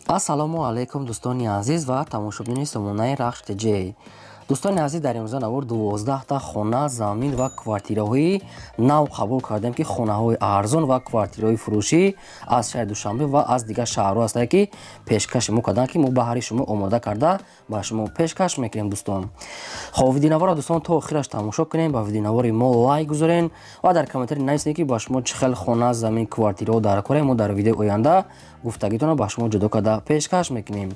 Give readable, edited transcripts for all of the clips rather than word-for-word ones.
ассалому алайкум дӯстони азиз ва тамошобини сомонаи рахш ТЖ. дӯстони азиз, дар имрӯза навор 12 хона, замин ва квартираҳои нав қабул кардем ки хонаҳои арзон ва квартираҳои фурӯшӣ аз шаҳри Душанбе ва аз дигар шаҳрҳо ҳастанд ки пешкаши мо карданд ки мо баҳри шумо омода карда ба шумо пешкаш мекунем. дӯстон, хоб видеонавора дӯстон то охираш тамошо кунем, ба видеонавори мо лайк гузорен ва дар комментари нависед ки ба шумо чӣ хел хона, замин, квартираҳо дар кора. мо дар видеои оянда гуфтагитонро ба шумо ҷудо карда пешкаш мекунем.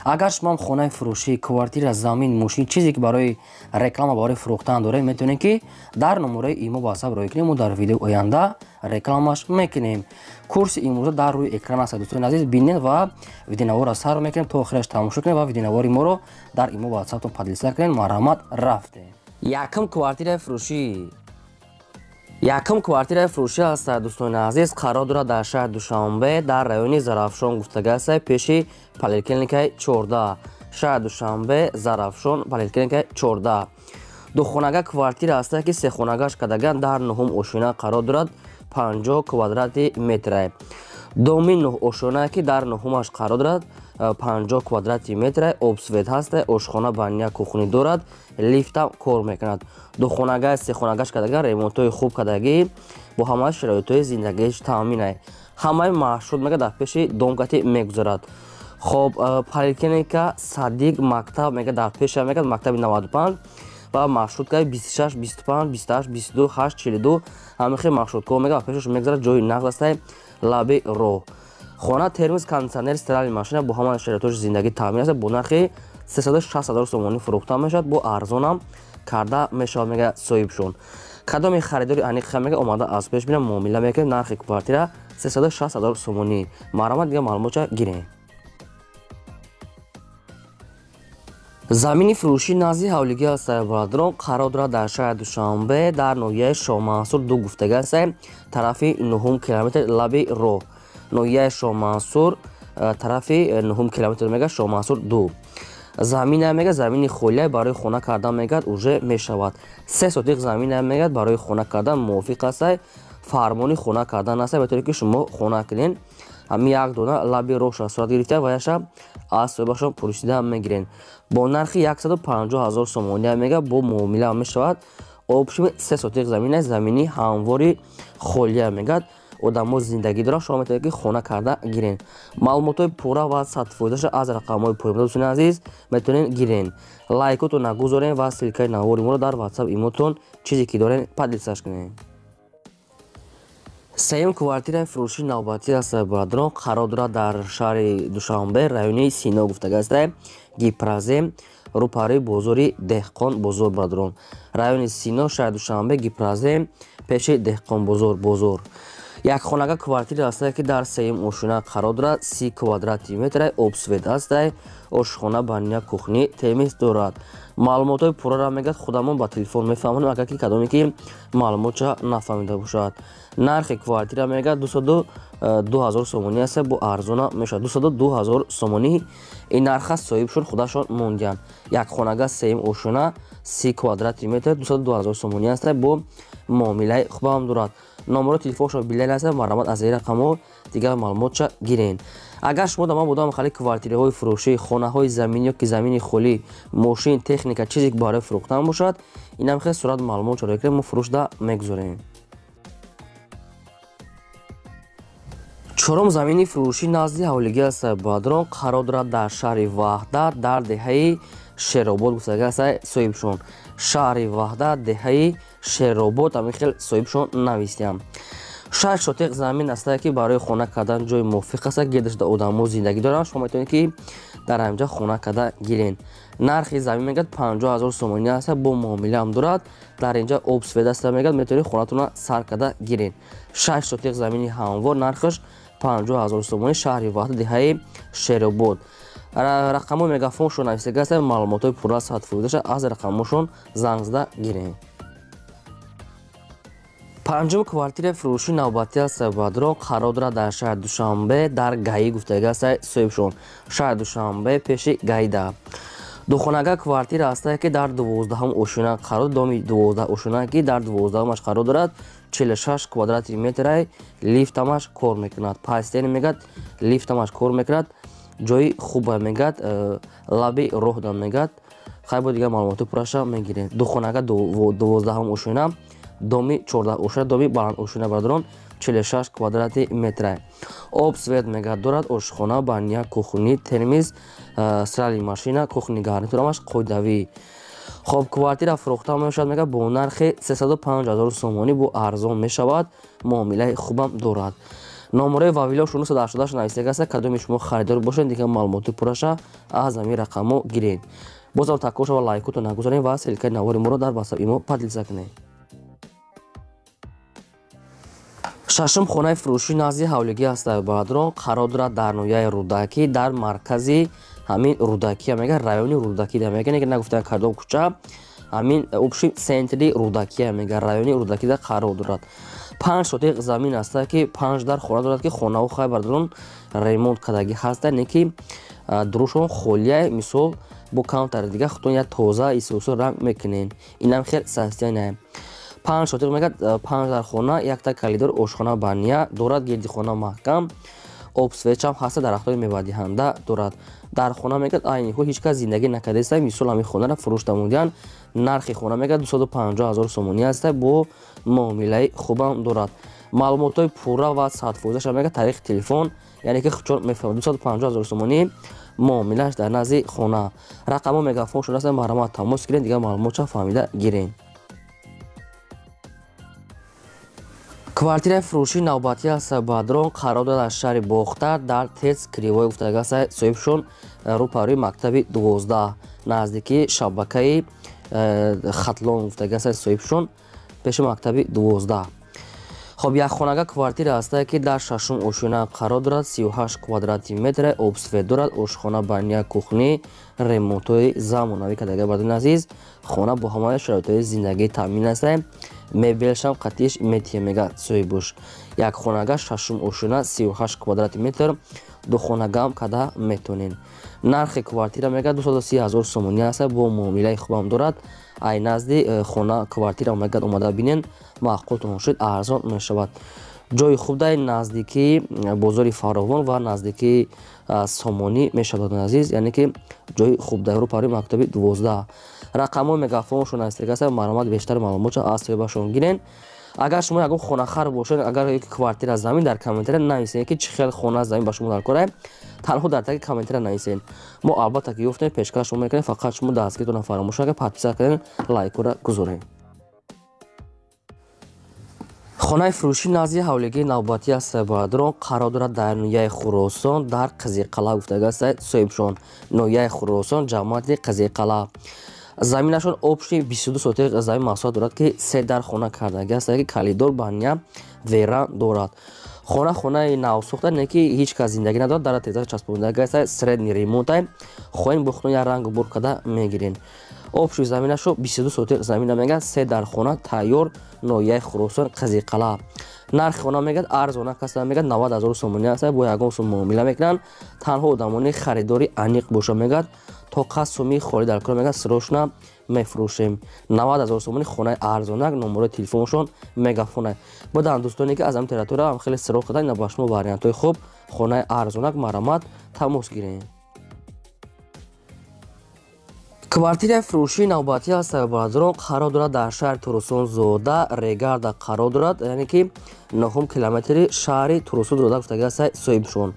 агар шумо ҳам хонаи фурӯшӣ, квартира, замин, мошин чизе ки барои реклама, барои фурӯхтан доред, метавонед ки дар номераи имо ба ҳасаб роя кунем. мо дар видеои оянда рекламаш мекунем. курси имрӯза дар рӯи экран аст. дӯстони азиз, бинед ва видеонавора сар мекунем, то охираш тамошо кунем ва видеонавори моро дар имо ба ҳасабтон подлиса кунем. марҳамат, рафтем. Якум квартираи фурӯшӣ. Якум квартираи фурӯшӣ аст, дӯстони азиз, қарор дорад дар шаҳри Душанбе, дар райони Зарафшон гуфтага аст, пеши поликлиникаи 14. шаҳри Душанбе, Зарафшон, поликлиникаи 14. духонага квартира аст ки сехонагаш кадаган дар 9 ошина қарор дорад, 50 квадрати метр. доми 9 ошина ки дар 9-аш қарор дорад, 50 квадрати метр. обсвет ҳаст, ошхона, баня, кухни дорад, лифтам кор мекунад. духонага сехонагаш кадаган ремонтҳои хуб кадагӣ бо ҳамаи шароитҳои зиндагиаш таъмин аст. ҳамаи маршрут мега дар пеши домкати мегузарад. хоб поликлиника Садиқ мактаб мега дар пеша мегад, мактаби 95 ва маршруткаи 26, 25, 28, 22, 8, 42 ҳамихи маршруткаҳо мега пешаш мегузарад. ҷои нағз аст лаби роҳ. хона, термос, кондитсионер, стиральни машина бо ҳамаи шароитҳои зиндагӣ таъмин аст. бо нархи 360 000 сомонӣ фурӯхта мешавад, бо арзонам карда мешавад мега соҳибшон. кадоми харидори аниқа мега омада аз пеш бинам муомила мекунем. нархи квартира 360 000 сомонӣ. марҳамат, дига маълумота гирем. замини фурӯшӣ назди ҳавлигӣ аст, бародарон, қарор дорад дар шаҳри Душанбе, дар ноҳияи Шоҳмансур 2 гуфтага аст, тарафи 9 километр лаби роҳ. ноҳияи Шоҳмансур, тарафи 9 километр мега Шоҳмансур 2. замина мега замини холия барои хона кардан мегад уже мешавад. 3 сотиқ замина мегад барои хона кардан мувофиқ аст. фармони хона кардан аст, ба тавре ки шумо хона кунед. ҳами як дона лаби роҳша сурат гирифта ва яша аз соҳибашон пурсида мегирен. бо нархи 150 000 сомонӣ мега бо муомила мешавад. обшими 3 сотиқ замин аст, замини ҳамвори холия мегад. одамо зиндагӣ дорад, шумо метавонед ки хона карда гирен. маълумотҳои пурра ва 100% аз рақамҳои поёмда дӯстони азиз метавонед гирен. лайкотон нагузорен ва силкаи навори моро дар WhatsApp имотон чизе ки дорен подлисаш кунед. сеюм квартираи фурӯшии навбатӣ аст, бародарон, қарор дорад дар шаҳри Душанбе, райони Сино гуфтага аст, гипразем, рӯпарои бозори Деҳқон бозор. бародарон, райони Сино, шаҳри Душанбе, гипразем, пеши Деҳқон бозор. якхонага квартира аст ки дар сеюм ошина қарор дорад, 30 квадрати метр. обсвет аст, ошхона, баня, кухни, темис дорад. маълумотҳои пурраро мегад худамон ба телефон мефаҳмонем, агар ки кадоме ки маълумотша нафаҳмида бошад. нархи квартира мегад 202 000 сомонӣ аст, бо арзона мешавад. 202 000 сомонӣ. ин нарха соҳибшон худашон мондиянд. якхонага сеюм ошина 30 квадрати метр 202 000 сомонӣ аст, бо муомилаи хубам дорад. номеро телефоншо билайн аст. марҳамат, аз ин рақамҳо дигар маълумотша гирен. агар шумо дар будам хали квартираҳои фурӯшӣ, хонаҳои замин ё ки замини холӣ, мошин, техника, чизе ки барои фурӯхтан бошад, инам хел сурат маълумотшо роя кунем, мо фурӯшда мегузорем. чорум замини фурӯшӣ назди ҳавлигӣ аст, бародарон, қарор дорад дар шаҳри Ваҳдат, дар деҳаи Шеробод гуфтага аст, соҳибшон. шаҳри Ваҳдат, деҳаи Шеробод, ҳамин хел соҳибшон навистиям. 6 сотиқ замин аст ки барои хона кардан ҷои мувофиқ аст. гедашда одамо зиндагӣ доранд, шумо метавонед ки дар ҳамҷа хона карда гирен. нархи замин мегад 50 000 сомонӣ аст, бо муомила ам дорад. дар инҷа обсвет аст мегад, метавонед хонатона сар карда гирен. 6 сотиқ замини ҳамвор, нархаш 50 000 сомонӣ, шаҳри Ваҳдат, деҳаи Шеробод. рақамҳои мегафоншон навистага аст, маълумотҳои пурра 100% аз рақамҳошон занг зада гирен. панҷум квартираи фурӯшии навбатӣ аст, бародарон, қарор дорад дар шаҳри Душанбе, дар гаи гуфтага аст, соҳибшон. шаҳри Душанбе, пеши гаида. духонага квартира аст ки дар 12 ошина қарор, доми 12 ошина ки дар 12-аш қарор дорад, 46 квадрати метр. лифтамаш кор мекунад. пастени мегад лифтамаш кор мекунад. ҷои хуба мегӯяд, лаби роҳ дам мегӯяд. хай бо дигар маълумоти пурраша мегирем. Духонага 12 ошина, доми 14 ошина, доми баланд ошина бардорон 46 квадрати метра. Об свет мегӯяд дорад, ошхона, баня, кухни, термиз, сирали машина, кухни гарнитурамаш қоидавӣ. хоб квартира фурӯхта мешавад мегӯяд бо нархи 305 000 сомонӣ бо арзон мешавад, муомилаи хубам дорад. номерои вавило 688 нависида аст. кадоми шумо харидор бошед дигар маълумоти пурраша аз ҳамин рақамҳо гиред. бозам такко шава лайкото нагузаред ва селкаи навори моро дар ватсапи мо поделиса кунед. шашум хонаи фурӯшӣ назди ҳавлигӣ ҳастаи баъдрон қарор дорад дар ноҳияи рӯдакӣ, дар маркази ҳамин рӯдакӣ мегӯяд, райони рӯдакӣ мегӯяд, нагуфтан кадом кӯча, ҳамин общи центри рӯдакӣ мегӯяд, райони рӯдакӣ қарор дорад. 5 сотиқ замин аста ки 5 дар хона дорад ки хонаҳо хай бардорон ремонт кардагӣ ҳаста, не ки дурушон холия мисол бо каунтари дига хутон як тоза исӯсо ранг мекунен. Инам хел састяне. 5 сотиқ мегӯяд, 5 дар хона, якта калидор, ошхона, баня дорад, гирди хона маҳкам, обсвечам ҳаста, дарахтои мевадиҳанда дорад. дар хона мегӯяд айни ҳол ҳеҷ кас зиндагӣ накардаиста, мисол ҳамин хонара фурӯшта мондиян, нархи хона мегӯяд 250 000 сомонӣ аста, бо муомилаи хубам дорад. маълумотои пурра ва 100% мегӯяд тариқи телефон, яъне ки чун мефаҳмад 250 000 сомонӣ муомилааш дар назди хона. рақамҳо мегафон шудаста, марҳамат тамос гиред, дигар маълумотша фаҳмида гиред. квартираи фурӯшии навбатӣ ҳаста баъдрон қарор дорад аз шаҳри бохтар дар тец кривой гуфтагааста соҳибшон рӯпарои мактаби 12 наздикии шабакаи хатлон гуфтагааста соҳибшон пеши мактаби 12. хоб якхонага квартира ҳаста ки дар шашум ошина қарор дорад, 38 квадрати метра, обсвет дорад, ошхона, баня, кухни, ремонтҳои замонавӣ кардага бардорен азиз. хона бо ҳамаи шароитҳои зиндагӣ таъмин аста, мебелшам қатиш метия мегӯяд соҳибуш. Якхонага шашум ошина, 38 квадрати метр, духонагам када метонен. нархи квартира мегӯяд 230 000 сомонӣ аста, бо муомилаи хубам дорад. ай назди хона квартира мегӯяд омада бинен, маъқултон бошед, арзон мешавад. ҷои хуб дар наздикии бозори фаровон ва наздикии сомонӣ мешавад азиз, яъне ки ҷои хуб дар рӯпарои мактаби 12. рақамҳои мегафоншон аста, марҳамат бештар маълумотша аз соҳибашон гирен. агар шумо ягон хонахар бошед, агар квартира замин дар комментария нависед ки чӣ хел хона замин ба шумо дар кора, танҳо дар таги комментария нависед. мо албатта ки ёфтем пешкаш шумо мекунем, фақат шумо дастгиритона фаромӯш накунед, подписа карден, лайкора гузоред. хонаи фурӯшӣ назди ҳавлигии навбатӣ ҳаста баъдрон қарор дорад дар ноҳияи Хӯросон дар Қызиқала гуфтагааста соҳибшон. ноҳияи Хӯросон, ҷамъияти Қызиқала. заминашон общи 22 сотиқ замин маҳсулот дорад ки 3 дар хона кардаги аст, ки калидор, баня, веран дорад. хонаи навсохта, не ки ҳеҷ кас зиндагӣ надорад, дар теза часпонидаги аст, средни ремонт хоҳем бо хутон як ранг бор карда мегирен. общи заминашо 22 сотиқ замина мегӯяд, 3 дар хона тайёр, ноҳияи Хӯросон, Қызиқала. нархи хона мегӯяд арзона каса мегӯяд 90 000 сомонӣ аст, бо ягон сум муомила мекунанд. танҳо одамони харидори аниқ боша мегӯяд, то қад суми холи дар кор мегӯяд, срочно мефурӯшем. 90 000 сомонӣ хонаи арзонак, номерои телефоншон мегафона. бодам дӯстоне ки аз ҳамин территория ҳам хеле сироғ кардан, ина ба шумо вариантҳои хуб хонаи арзонак, марҳамат тамос гиред. квартираи фурӯшии навбатӣ ҳаста баъдрон қарор дорад дар шаҳри Турсун Зода, Регарда қарор дорад, яъне ки 9 километри шаҳри Турсун Зода гуфтагааста соҳибшон.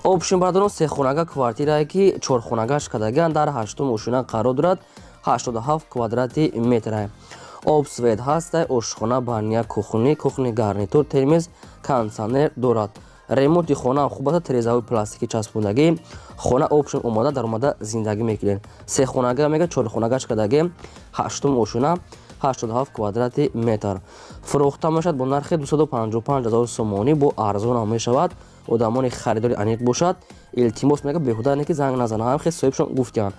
обшин баъдрон сехонага квартирае ки 4 хонагаш кардагиан, дар 8 ошина қарор дорад, 87 квадрати метра. обсвет ҳаста, ошхона, баня, кухни гарнитур, термиз, кондитсионер дорад. ремонти хона хуб аст, тирезаҳои пластикӣ часпондагӣ, хона обшин омада дар омада зиндагӣ мекунед. сехонага мега 4 хонагаш кардагӣ, 8 ошина, 87 квадрати метр. фурӯхта мешавад бо нархи 255 000 сомонӣ, бо арзон мешавад. одамони харидори аниқ бошад, илтимос мега беҳуда не ки занг назанад, ҳам хел соҳибшон гуфтиян.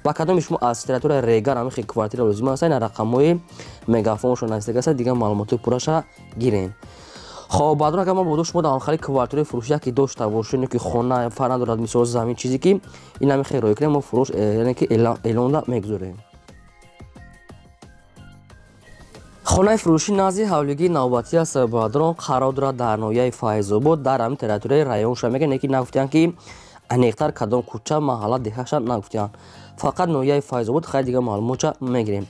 ба кадоми шумо аз территорияи Регар ҳамин хел квартира лозим аст, ина рақамҳои мегафоншон настига аст, дигар маълумоти пурраша гирен. хоб баъдон агар мо бодо шумо дар охари квартираи фурӯшия ки дошта бошед, ки хона фарна дорад, мисол замин чизе ки ин ҳамин хел роя кунем, мо фурӯш яъне ки эълонда мегузорем. хонаи фурӯшӣ назди ҳавлигии навбатӣ аст баъдрон қарор дорад дар ноҳияи Файзобод, дар ҳамин территорияи район шумо мегӯяд, не ки нагуфтиян ки аниқтар кадом кӯча маҳалла деҳаша нагуфтиянд. Фақат ноҳияи Файзобод хай дига маълумотша мегирем.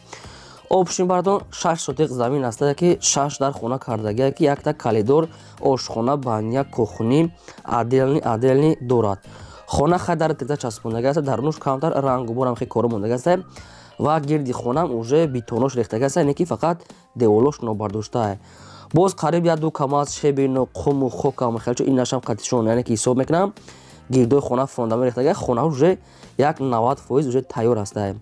Обшинбардон 6 сотиқ замин астае ки 6 дар хона кардагие ки якта калидор, ошхона, баня, кухни, аделни дорад. Хона хай дар теза часпондаги аст, дарунуш камтар рангуборам хе коро мондаги аст ва гирди хонам уже битонош рехтаги аст, не ки фақат деволош нобардоштае. Боз қариб як ду камаз шебину қуму хокам хелчо инашам қатишон яъне ки ҳисоб мекунам гирдои хона фондамент рехтаги хона уже як 90% уже тайёр астае.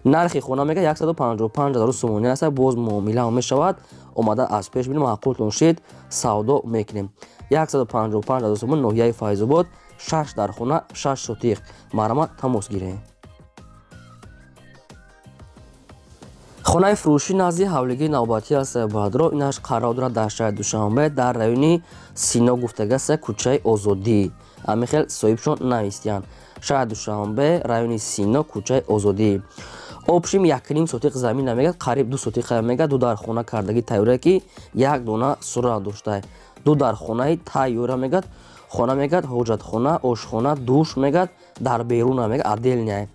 нархи хона мега 155,000 сомони аст. боз муомила мешавад, омада аз пеш бинем маъқултон шид савдо мекунем. 155,000 сомон ноҳияи Файзобод, 6 дар хона, 6 сотиқ. Марама тамос гирем. хонаи фурӯшӣ назди ҳавлигии навбатӣ аст бадро, инаш қарор дорад дар шаҳри Душанбе дар райони Сино гуфтаги аст кӯчаи Озодӣ. амихел соҳибшон навистиянд. шаҳри Душанбе райони Сино кӯчаи Озодӣ. обшим 1,5 сотиқ замин мегад, қариб 2 сотиқ мегад. ду дар хона кардаги тайёре ки як дона сура доштае. ду дар хонаи тайёра мегад, хона мегад ҳоҷатхона, ошхона, душ мегад, дар беруна мегад аделняе.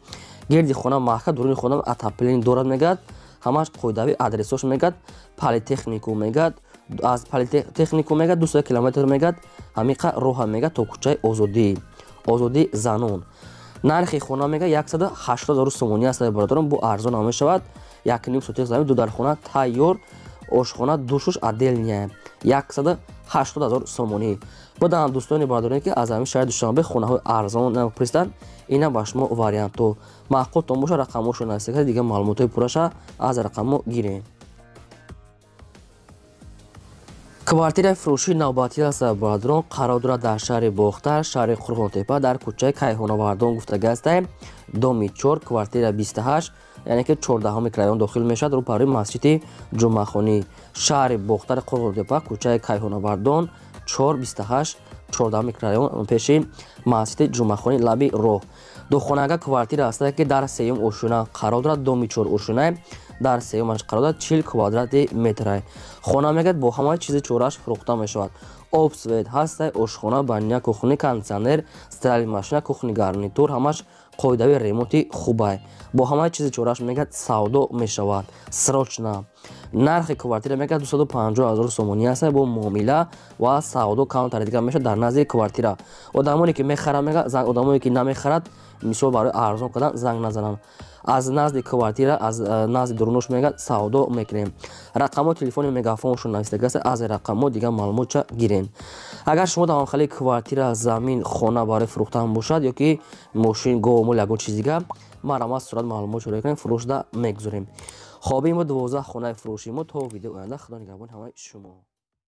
гирди хона маҳка, дуруни хона атаплени дорад мегад, ҳамаш қоидави адресош мегад, политехнику мегад, аз политехнику мегад 200 километр мегад, ҳамиқа роҳа мегад то кӯчаи Озодӣ. Озодӣ занон. нархи хона мегад 180,000 сомони аст бародарон, бо арзон ҳам мешавад. 1,5 сотиқ замин, ду дар хона тайёр, ошхона, душуш аделняе. 180,000 сомонӣ. Бадан дӯстони бародароне ки аз ҳамин шаҳри Душанбе хонаҳои арзон напурсиданд, ина ба шумо вариантҳо маъқултон боша, рақамҳошро нависта дига маълумотҳои пурраша аз рақамҳо гирем. квартираи фурӯшии навбатӣ аст бародарон, қарор дорад дар шаҳри Бохтар, шаҳри Қурғонтепа, дар кӯчаи Кайҳоновардон гуфтаги аст. доми 4, квартира 28, яъне ки 14 район дохил мешавад, рӯпарои масҷиди ҷумъахонӣ. шаҳри Бохтар, Қурғонтепа, кӯчаи Кайҳоновардон, 4-28, 14 район, пеши масҷиди ҷумъахонӣ, лаби роҳ. духонага квартира аст ки дар сеюм ошуна қарор дорад, доми 4 ошуна, дар сеюмаш қарор дорад, 40 квадрати метр. хона мегад бо ҳамаи чизи чораш фурӯхта мешавад. об свет ҳаст, ошхона, баня, кухни, кондитсионер, стиральни машина, кухни, гарнитур, ҳамаш қоидави ремонти хубай. бо ҳамаи чизи чораш мегад савдо мешавад срочна. нархи квартира мегад 250,000 сомони аст, бо муомила ва савдо камтар дига мешавад дар назди квартира. одамоне ки мехарад мегад занг, одамоне ки намехарад мисол барои арзон кардан занг назананд. аз назди квартира, аз назди дурунош мегад савдо мекунем. рақамҳои телефони мегафоншо навистаги аст, аз рақамҳо дига маълумотша гирем. агар шумо дар хали квартира, замин, хона барои фурӯхтан бошад ё ки мошин, гомол ягон чиз дига, марама сурат маълумотшо мекунем, фурӯшда мегузорем. хобии мо 12 хонаи фурӯшии мо. то видеои оянда, худо нигаҳбони ҳамаи шумо.